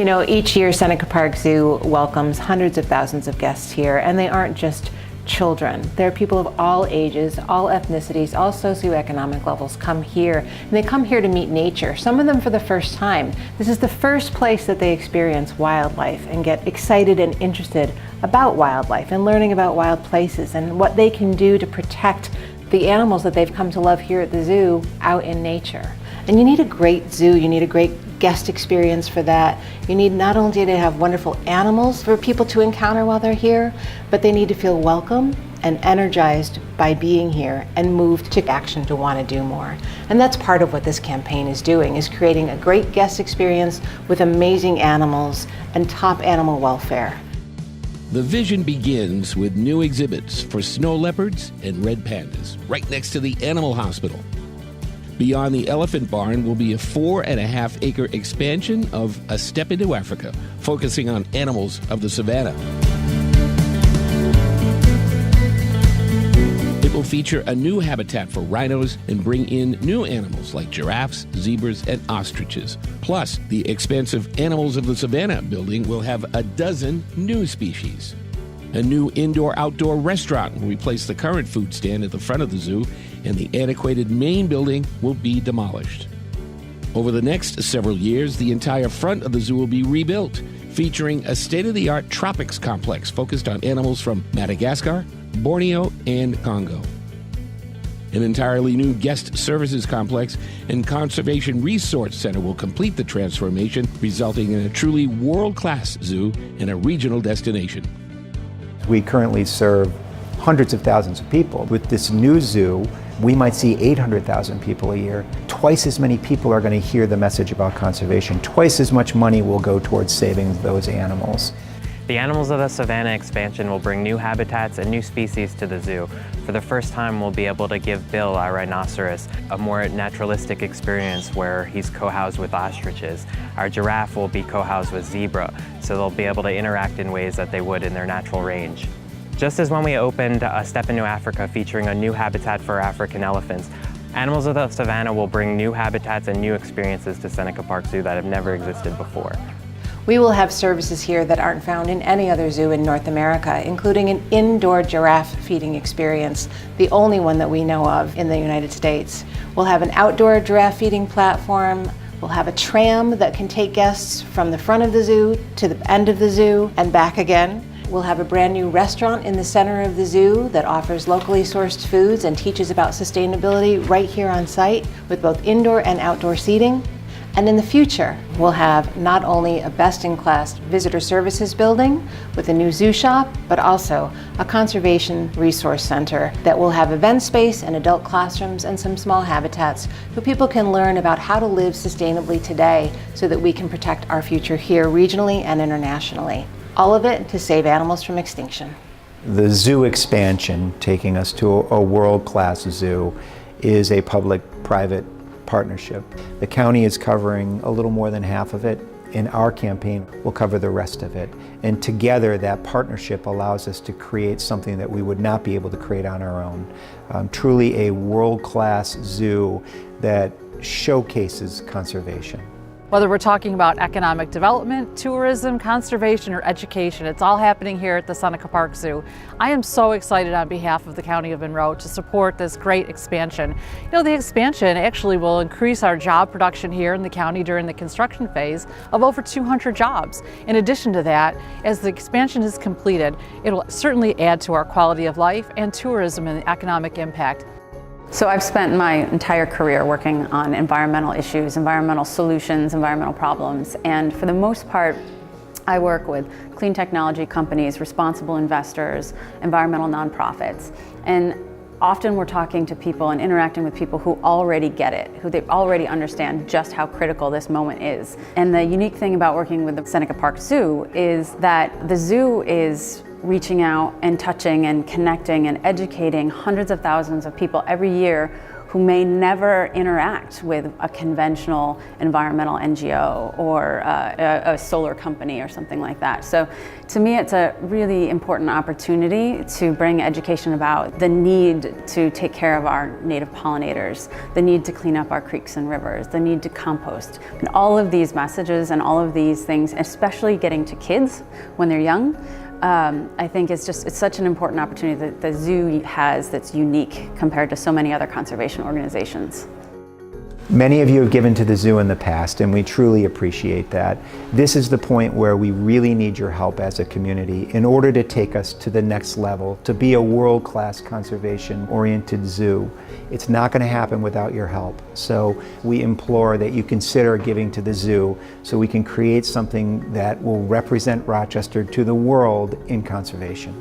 You know, each year Seneca Park Zoo welcomes hundreds of thousands of guests here, and they aren't just children. They're people of all ages, all ethnicities, all socioeconomic levels come here, and they come here to meet nature, some of them for the first time. This is the first place that they experience wildlife and get excited and interested about wildlife and learning about wild places and what they can do to protect the animals that they've come to love here at the zoo out in nature. And you need a great zoo, you need a great guest experience for that. You need not only to have wonderful animals for people to encounter while they're here, but they need to feel welcome and energized by being here and moved to action to want to do more. And that's part of what this campaign is doing, is creating a great guest experience with amazing animals and top animal welfare. The vision begins with new exhibits for snow leopards and red pandas, right next to the animal hospital. Beyond the elephant barn will be a 4.5-acre expansion of A Step into Africa, focusing on animals of the savanna. It will feature a new habitat for rhinos and bring in new animals like giraffes, zebras, and ostriches. Plus, the expansive Animals of the Savannah building will have a dozen new species. A new indoor-outdoor restaurant will replace the current food stand at the front of the zoo, and the antiquated main building will be demolished. Over the next several years, the entire front of the zoo will be rebuilt, featuring a state-of-the-art tropics complex focused on animals from Madagascar, Borneo, and Congo. An entirely new guest services complex and conservation resource center will complete the transformation, resulting in a truly world-class zoo and a regional destination. We currently serve hundreds of thousands of people. With this new zoo, we might see 800,000 people a year. Twice as many people are going to hear the message about conservation. Twice as much money will go towards saving those animals. The Animals of the Savannah expansion will bring new habitats and new species to the zoo. For the first time, we'll be able to give Bill, our rhinoceros, a more naturalistic experience where he's co-housed with ostriches. Our giraffe will be co-housed with zebra, so they'll be able to interact in ways that they would in their natural range. Just as when we opened A Step into Africa featuring a new habitat for African elephants, Animals of the Savannah will bring new habitats and new experiences to Seneca Park Zoo that have never existed before. We will have services here that aren't found in any other zoo in North America, including an indoor giraffe feeding experience, the only one that we know of in the United States. We'll have an outdoor giraffe feeding platform. We'll have a tram that can take guests from the front of the zoo to the end of the zoo and back again. We'll have a brand new restaurant in the center of the zoo that offers locally sourced foods and teaches about sustainability right here on site with both indoor and outdoor seating. And in the future, we'll have not only a best-in-class visitor services building with a new zoo shop, but also a conservation resource center that will have event space and adult classrooms and some small habitats so people can learn about how to live sustainably today so that we can protect our future here regionally and internationally. All of it to save animals from extinction. The zoo expansion, taking us to a world-class zoo, is a public-private partnership. The county is covering a little more than half of it. In our campaign, we'll cover the rest of it. And together, that partnership allows us to create something that we would not be able to create on our own. Truly a world-class zoo that showcases conservation. Whether we're talking about economic development, tourism, conservation, or education, it's all happening here at the Seneca Park Zoo. I am so excited on behalf of the County of Monroe to support this great expansion. You know, the expansion actually will increase our job production here in the county during the construction phase of over 200 jobs. In addition to that, as the expansion is completed, it will certainly add to our quality of life and tourism and the economic impact. So I've spent my entire career working on environmental issues, environmental solutions, environmental problems, and for the most part, I work with clean technology companies, responsible investors, environmental nonprofits, and often we're talking to people and interacting with people who already get it, who they already understand just how critical this moment is. And the unique thing about working with the Seneca Park Zoo is that the zoo is reaching out and touching and connecting and educating hundreds of thousands of people every year who may never interact with a conventional environmental NGO or a solar company or something like that. So to me, it's a really important opportunity to bring education about the need to take care of our native pollinators, the need to clean up our creeks and rivers, the need to compost. And all of these messages and all of these things, especially getting to kids when they're young, I think it's such an important opportunity that the zoo has that's unique compared to so many other conservation organizations. Many of you have given to the zoo in the past, and we truly appreciate that. This is the point where we really need your help as a community in order to take us to the next level, to be a world-class conservation-oriented zoo. It's not going to happen without your help. So we implore that you consider giving to the zoo so we can create something that will represent Rochester to the world in conservation.